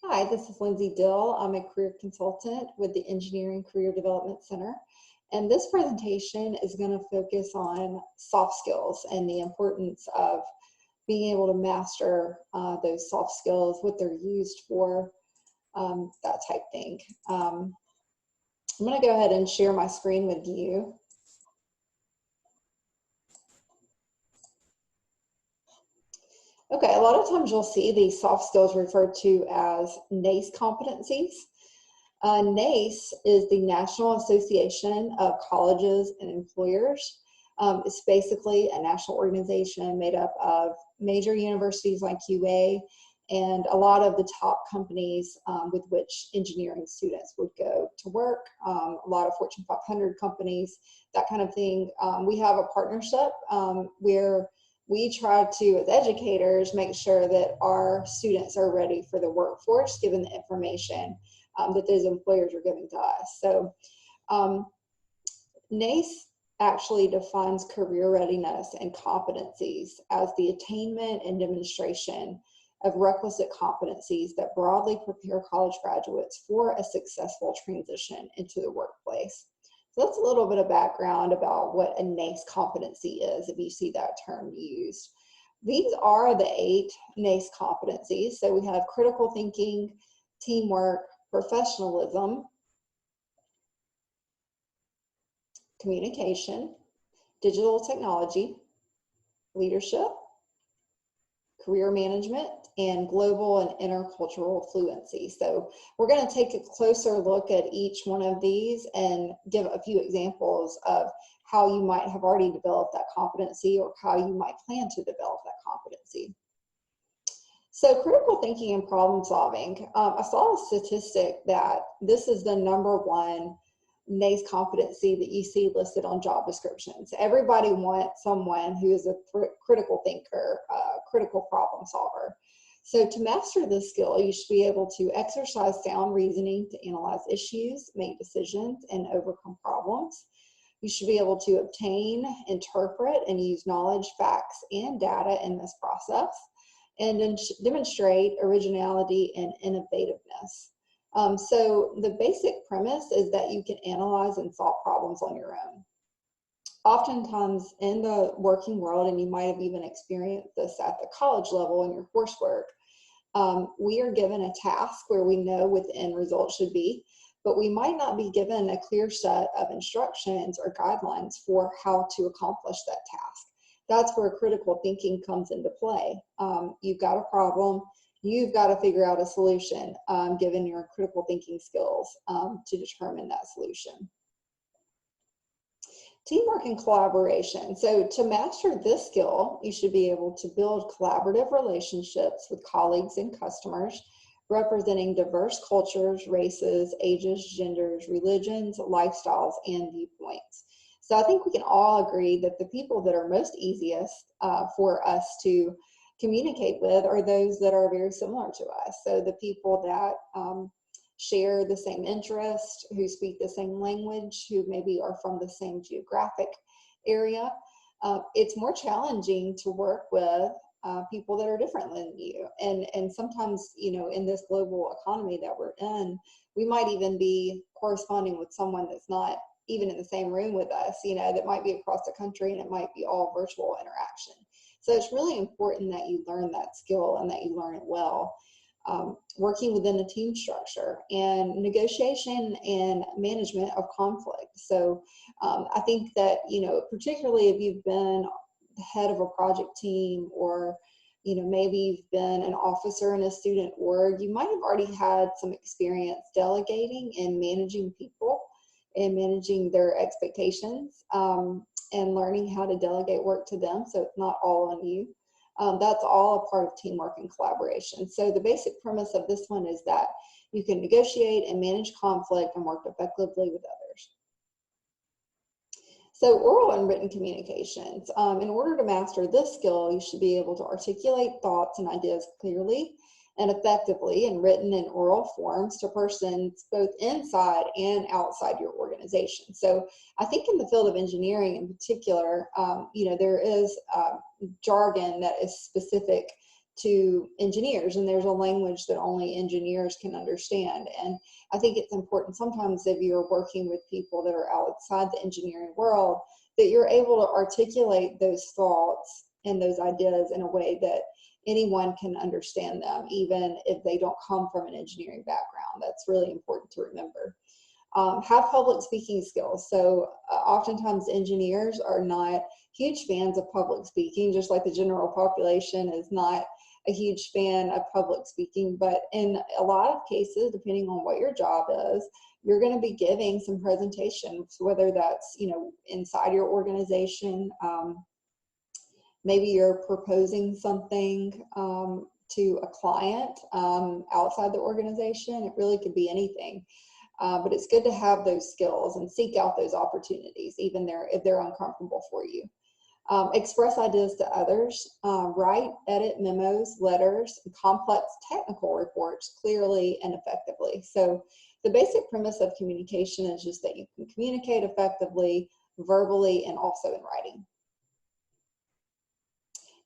Hi, this is Lindsay Dill. I'm a career consultant with the Engineering Career Development Center. And this presentation is going to focus on soft skills and the importance of being able to master those soft skills, what they're used for, that type thing. I'm going to go ahead and share my screen with you. Okay, a lot of times you'll see these soft skills referred to as NACE competencies. NACE is the National Association of Colleges and Employers. It's basically a national organization made up of major universities like UA and a lot of the top companies with which engineering students would go to work, a lot of Fortune 500 companies, that kind of thing. We have a partnership where we try to, as educators, make sure that our students are ready for the workforce, given the information that those employers are giving to us. So NACE actually defines career readiness and competencies as the attainment and demonstration of requisite competencies that broadly prepare college graduates for a successful transition into the workplace. So that's a little bit of background about what a NACE competency is, if you see that term used. These are the 8 NACE competencies. So we have critical thinking, teamwork, professionalism, communication, digital technology, leadership, career management, and global and intercultural fluency. So we're going to take a closer look at each one of these and give a few examples of how you might have already developed that competency or how you might plan to develop that competency. So critical thinking and problem solving, I saw a statistic that this is the #1 NACE competency that you see listed on job descriptions. Everybody wants someone who is a critical thinker, critical problem solver. So to master this skill, you should be able to exercise sound reasoning to analyze issues, make decisions, and overcome problems. You should be able to obtain, interpret, and use knowledge, facts, and data in this process, and then demonstrate originality and innovativeness. So the basic premise is that you can analyze and solve problems on your own. Oftentimes in the working world, and you might have even experienced this at the college level in your coursework, we are given a task where we know what the end result should be, but we might not be given a clear set of instructions or guidelines for how to accomplish that task. That's where critical thinking comes into play. You've got a problem, you've got to figure out a solution given your critical thinking skills to determine that solution. Teamwork and collaboration. So to master this skill, you should be able to build collaborative relationships with colleagues and customers representing diverse cultures, races, ages, genders, religions, lifestyles, and viewpoints. So I think we can all agree that the people that are most easiest for us to communicate with are those that are very similar to us. So the people that share the same interest, who speak the same language, who maybe are from the same geographic area. It's more challenging to work with people that are different than you. And sometimes, you know, in this global economy that we're in, we might even be corresponding with someone that's not even in the same room with us, you know, that might be across the country, and it might be all virtual interaction. So it's really important that you learn that skill and that you learn it well. Working within a team structure and negotiation and management of conflict. So I think that, you know, particularly if you've been the head of a project team, or, you know, maybe you've been an officer in a student org, you might have already had some experience delegating and managing people and managing their expectations and learning how to delegate work to them so it's not all on you. That's all a part of teamwork and collaboration. So the basic premise of this one is that you can negotiate and manage conflict and work effectively with others. So oral and written communications. In order to master this skill, you should be able to articulate thoughts and ideas clearly and effectively in written and oral forms to persons both inside and outside your organization. So I think in the field of engineering in particular, you know, there is jargon that is specific to engineers, and there's a language that only engineers can understand. And I think it's important sometimes if you're working with people that are outside the engineering world, that you're able to articulate those thoughts and those ideas in a way that anyone can understand them, even if they don't come from an engineering background. That's really important to remember. Have public speaking skills. So oftentimes engineers are not huge fans of public speaking, just like the general population is not a huge fan of public speaking. But in a lot of cases, depending on what your job is, you're going to be giving some presentations, whether that's, inside your organization. Maybe you're proposing something to a client outside the organization. It really could be anything. But it's good to have those skills and seek out those opportunities, even if they're uncomfortable for you. Express ideas to others, write, edit memos, letters, and complex technical reports clearly and effectively. So the basic premise of communication is just that you can communicate effectively, verbally, and also in writing.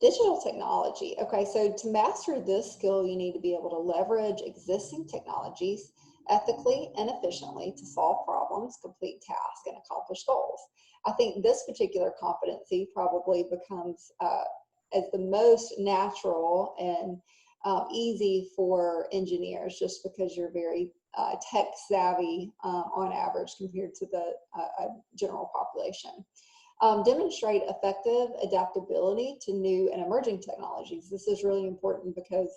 Digital technology. Okay, so to master this skill, you need to be able to leverage existing technologies ethically and efficiently to solve problems, complete tasks, and accomplish goals. I think this particular competency probably becomes as the most natural and easy for engineers, just because you're very tech savvy on average compared to the general population. Demonstrate effective adaptability to new and emerging technologies. This is really important because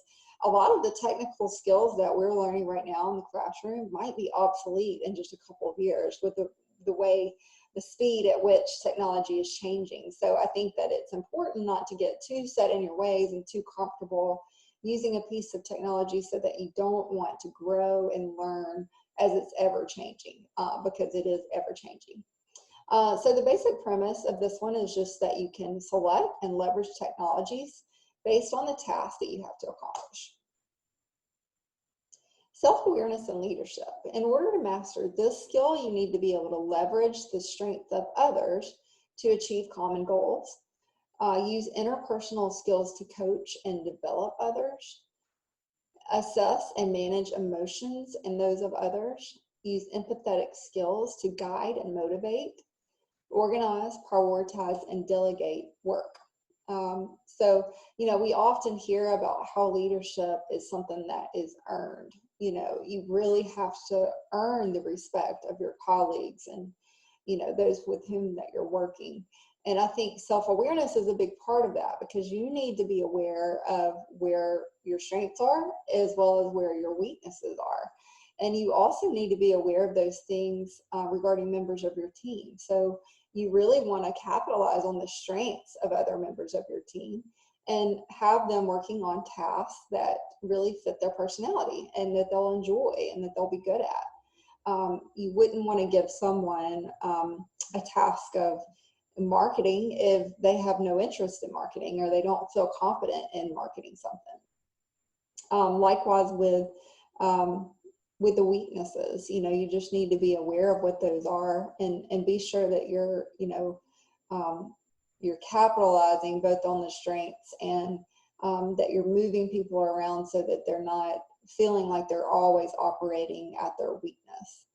a lot of the technical skills that we're learning right now in the classroom might be obsolete in just a couple of years with the speed at which technology is changing. So I think that it's important not to get too set in your ways and too comfortable using a piece of technology, so that you don't want to grow and learn as it's ever changing, because it is ever changing. So the basic premise of this one is just that you can select and leverage technologies based on the task that you have to accomplish. Self-awareness and leadership. In order to master this skill, you need to be able to leverage the strengths of others to achieve common goals. Use interpersonal skills to coach and develop others. Assess and manage emotions and those of others. Use empathetic skills to guide and motivate. Organize, prioritize, and delegate work. So, we often hear about how leadership is something that is earned. You really have to earn the respect of your colleagues and, those with whom that you're working. And I think self-awareness is a big part of that, because you need to be aware of where your strengths are as well as where your weaknesses are. And you also need to be aware of those things regarding members of your team. So you really want to capitalize on the strengths of other members of your team and have them working on tasks that really fit their personality and that they'll enjoy and that they'll be good at. You wouldn't want to give someone a task of marketing if they have no interest in marketing or they don't feel confident in marketing something. Likewise with the weaknesses, you just need to be aware of what those are and be sure that you're capitalizing both on the strengths and that you're moving people around so that they're not feeling like they're always operating at their weakness.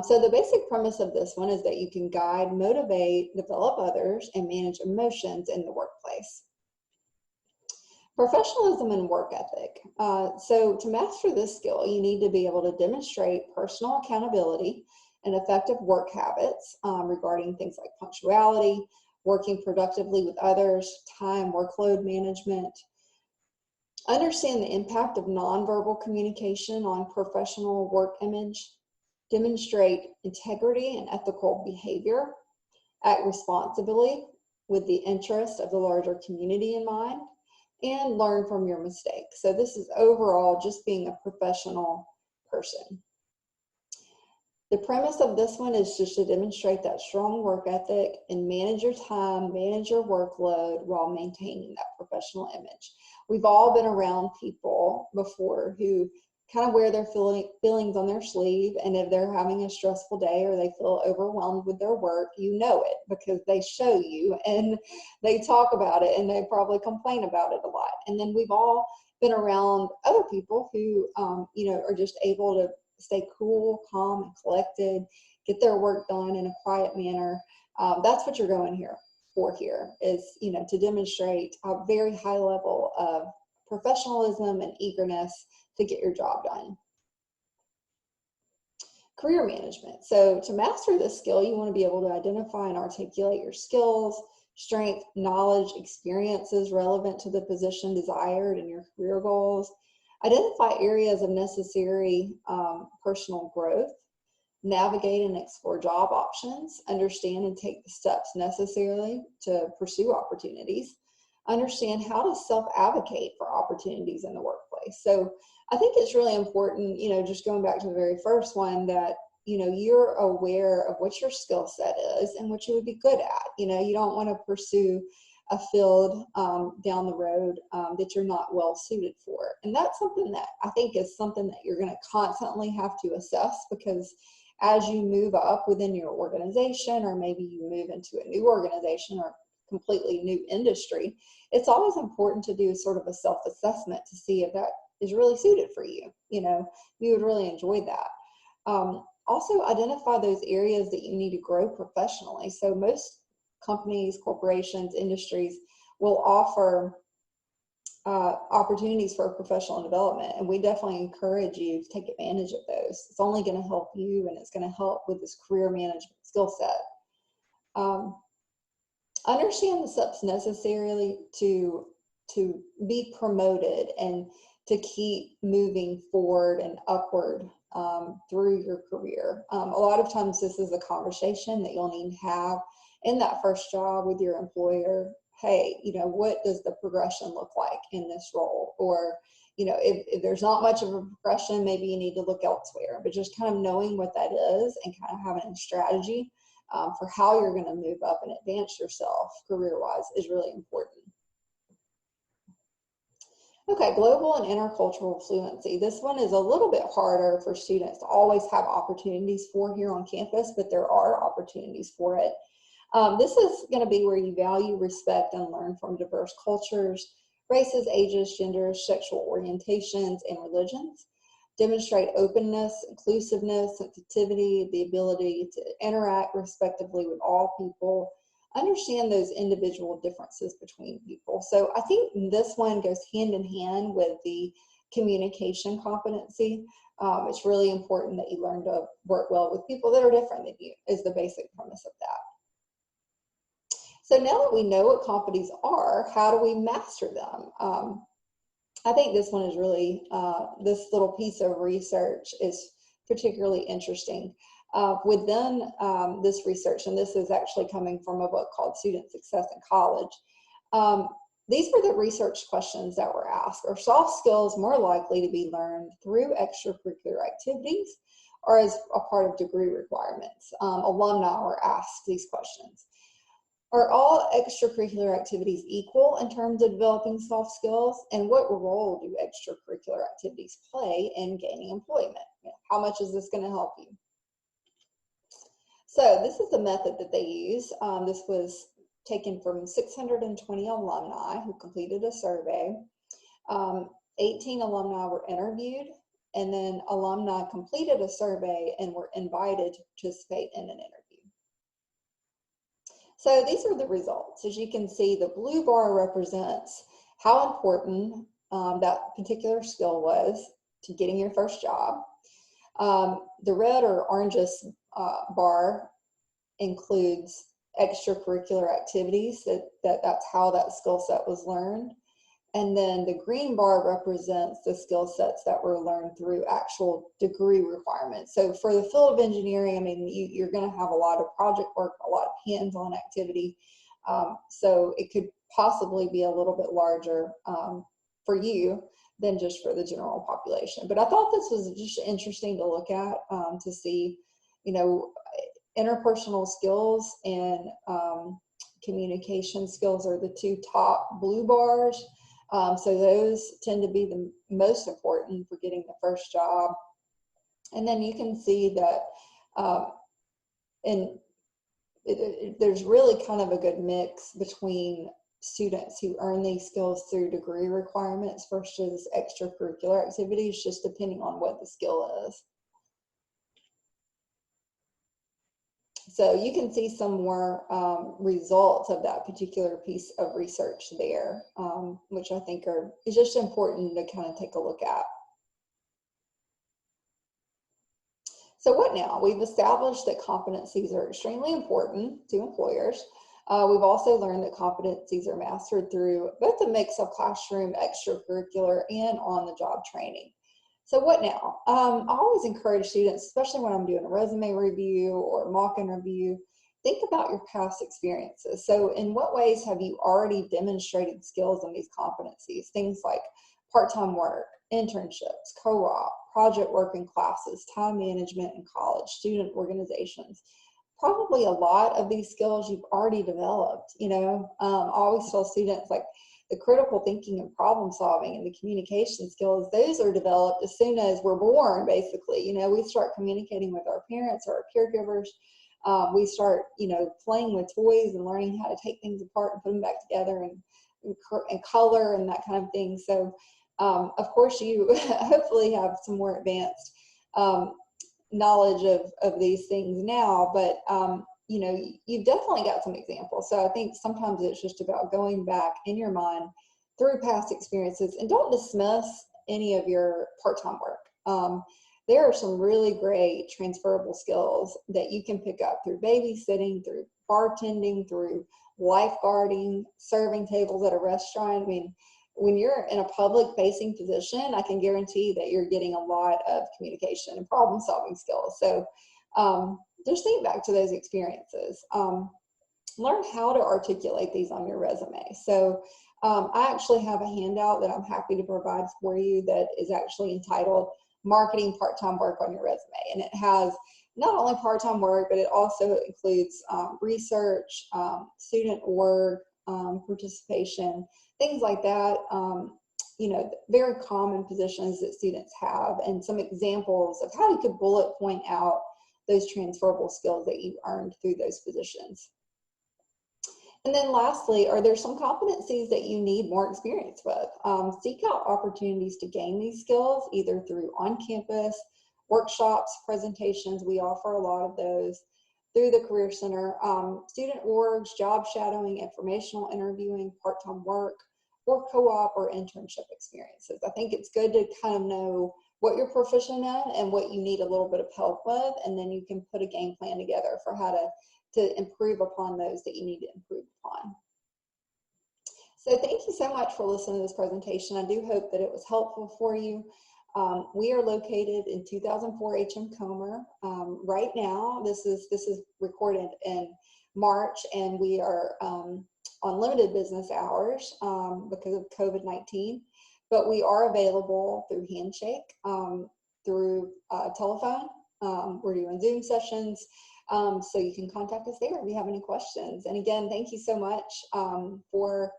So the basic premise of this one is that you can guide, motivate, develop others, and manage emotions in the workplace. Professionalism and work ethic. So to master this skill, you need to be able to demonstrate personal accountability and effective work habits regarding things like punctuality, working productively with others, time, workload management. Understand the impact of nonverbal communication on professional work image. Demonstrate integrity and ethical behavior. Act responsibly with the interest of the larger community in mind. And learn from your mistakes. So this is overall just being a professional person. The premise of this one is just to demonstrate that strong work ethic and manage your time, manage your workload while maintaining that professional image. We've all been around people before who kind of wear their feelings on their sleeve. And if they're having a stressful day or they feel overwhelmed with their work, you know it because they show you and they talk about it and they probably complain about it a lot. And then we've all been around other people who, are just able to stay cool, calm, and collected, get their work done in a quiet manner. That's what you're going here is, to demonstrate a very high level of professionalism and eagerness to get your job done. Career management. So to master this skill, you want to be able to identify and articulate your skills, strength, knowledge, experiences relevant to the position desired and your career goals. Identify areas of necessary personal growth. Navigate and explore job options. Understand and take the steps necessary to pursue opportunities. Understand how to self-advocate for opportunities in the workplace. So I think it's really important, just going back to the very first one, that, you're aware of what your skill set is and what you would be good at. You don't want to pursue a field down the road that you're not well suited for. And that's something that I think is something that you're going to constantly have to assess, because as you move up within your organization, or maybe you move into a new organization or completely new industry, it's always important to do sort of a self-assessment to see if that is really suited for you. You would really enjoy that. Also, identify those areas that you need to grow professionally. So most companies, corporations, industries will offer opportunities for professional development, and we definitely encourage you to take advantage of those. It's only going to help you, and it's going to help with this career management skill set. Understand the steps necessarily to be promoted and to keep moving forward and upward through your career. A lot of times this is a conversation that you'll need to have in that first job with your employer. Hey, what does the progression look like in this role? Or, if there's not much of a progression, maybe you need to look elsewhere. But just kind of knowing what that is and kind of having a strategy for how you're going to move up and advance yourself career-wise is really important. Okay, global and intercultural fluency. This one is a little bit harder for students to always have opportunities for here on campus, but there are opportunities for it. This is going to be where you value, respect, and learn from diverse cultures, races, ages, genders, sexual orientations, and religions. Demonstrate openness, inclusiveness, sensitivity, the ability to interact respectively with all people. Understand those individual differences between people. So I think this one goes hand in hand with the communication competency. It's really important that you learn to work well with people that are different than you, is the basic premise of that. So now that we know what competencies are, how do we master them? I think this one is really, this little piece of research is particularly interesting. Within this research, and this is actually coming from a book called Student Success in College, these were the research questions that were asked. Are soft skills more likely to be learned through extracurricular activities or as a part of degree requirements? Alumni were asked these questions. Are all extracurricular activities equal in terms of developing soft skills? And what role do extracurricular activities play in gaining employment? How much is this going to help you? So this is the method that they use. This was taken from 620 alumni who completed a survey. 18 alumni were interviewed, and then alumni completed a survey and were invited to participate in an interview. So these are the results. As you can see, the blue bar represents how important that particular skill was to getting your first job. The red or oranges bar includes extracurricular activities, that's how that skill set was learned. And then the green bar represents the skill sets that were learned through actual degree requirements. So for the field of engineering, I mean, you're going to have a lot of project work, a lot of hands-on activity. So it could possibly be a little bit larger for you than just for the general population. But I thought this was just interesting to look at, to see, interpersonal skills and communication skills are the two top blue bars. So those tend to be the most important for getting the first job. And then you can see that there's really kind of a good mix between students who earn these skills through degree requirements versus extracurricular activities, just depending on what the skill is. So you can see some more results of that particular piece of research there, which I think is just important to kind of take a look at. So what now? We've established that competencies are extremely important to employers. We've also learned that competencies are mastered through both a mix of classroom, extracurricular, and on-the-job training. So what now? I always encourage students, especially when I'm doing a resume review or mock interview, think about your past experiences. So in what ways have you already demonstrated skills in these competencies? Things like part-time work, internships, co-op, project work in classes, time management in college, student organizations. Probably a lot of these skills you've already developed. I always tell students, like, the critical thinking and problem solving and the communication skills, those are developed as soon as we're born, basically. We start communicating with our parents or our caregivers. We start, playing with toys and learning how to take things apart and put them back together and color and that kind of thing. So, of course, you hopefully have some more advanced knowledge of these things now, but you've definitely got some examples. So I think sometimes it's just about going back in your mind through past experiences, and don't dismiss any of your part-time work. There are some really great transferable skills that you can pick up through babysitting, through bartending, through lifeguarding, serving tables at a restaurant. I mean, when you're in a public-facing position, I can guarantee that you're getting a lot of communication and problem-solving skills. So just think back to those experiences. Learn how to articulate these on your resume. So I actually have a handout that I'm happy to provide for you that is actually entitled Marketing Part-Time Work on Your Resume. And it has not only part-time work, but it also includes research, student work, participation, things like that, very common positions that students have, and some examples of how you could bullet point out those transferable skills that you earned through those positions. And then lastly, are there some competencies that you need more experience with? Seek out opportunities to gain these skills, either through on-campus workshops, presentations. We offer a lot of those through the Career Center, student orgs, job shadowing, informational interviewing, part-time work, or co-op or internship experiences. I think it's good to kind of know what you're proficient in and what you need a little bit of help with, and then you can put a game plan together for how to improve upon those that you need to improve upon. So thank you so much for listening to this presentation. I do hope that it was helpful for you. We are located in 2004 HM Comer. Right now, this is recorded in March, and we are on limited business hours because of COVID-19, but we are available through Handshake, through telephone. We're doing Zoom sessions, so you can contact us there if you have any questions. And again, thank you so much for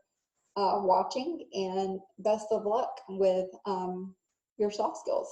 watching, and best of luck with your soft skills.